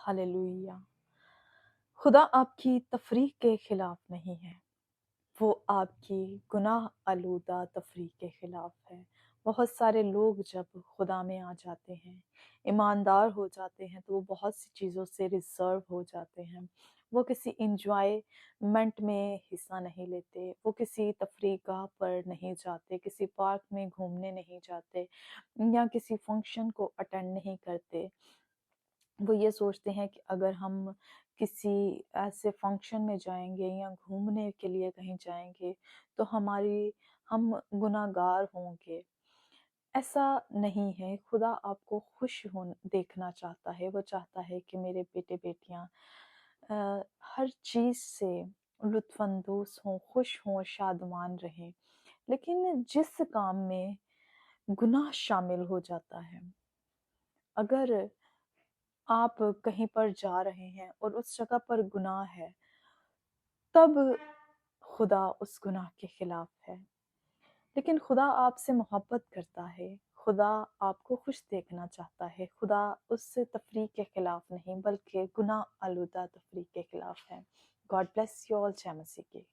Hallelujah. खुदा आपकी तफरीक के खिलाफ नहीं है, वो आपकी गुनाह आलूदा तफरीक के खिलाफ है। बहुत सारे लोग जब खुदा में आ जाते हैं, ईमानदार हो जाते हैं, तो वो बहुत सी चीज़ों से रिजर्व हो जाते हैं। वो किसी इंजॉयमेंट में हिस्सा नहीं लेते, वो किसी तफरीगाह पर नहीं जाते, किसी पार्क में घूमने नहीं जाते या किसी फंक्शन को अटेंड नहीं करते। वो ये सोचते हैं कि अगर हम किसी ऐसे फंक्शन में जाएंगे या घूमने के लिए कहीं जाएंगे तो हम गुनाहगार होंगे। ऐसा नहीं है। खुदा आपको खुश हो देखना चाहता है। वो चाहता है कि मेरे बेटे बेटियां हर चीज से लुत्फानंदोज हों, खुश हों, शादमान रहें। लेकिन जिस काम में गुनाह शामिल हो जाता है, अगर आप कहीं पर जा रहे हैं और उस जगह पर गुनाह है, तब खुदा उस गुनाह के खिलाफ है। लेकिन खुदा आपसे मोहब्बत करता है, खुदा आपको खुश देखना चाहता है। खुदा उस तफरीक के खिलाफ नहीं, बल्कि गुनाह आलूदा तफरीक के खिलाफ है। God bless you all. जय मसीह की।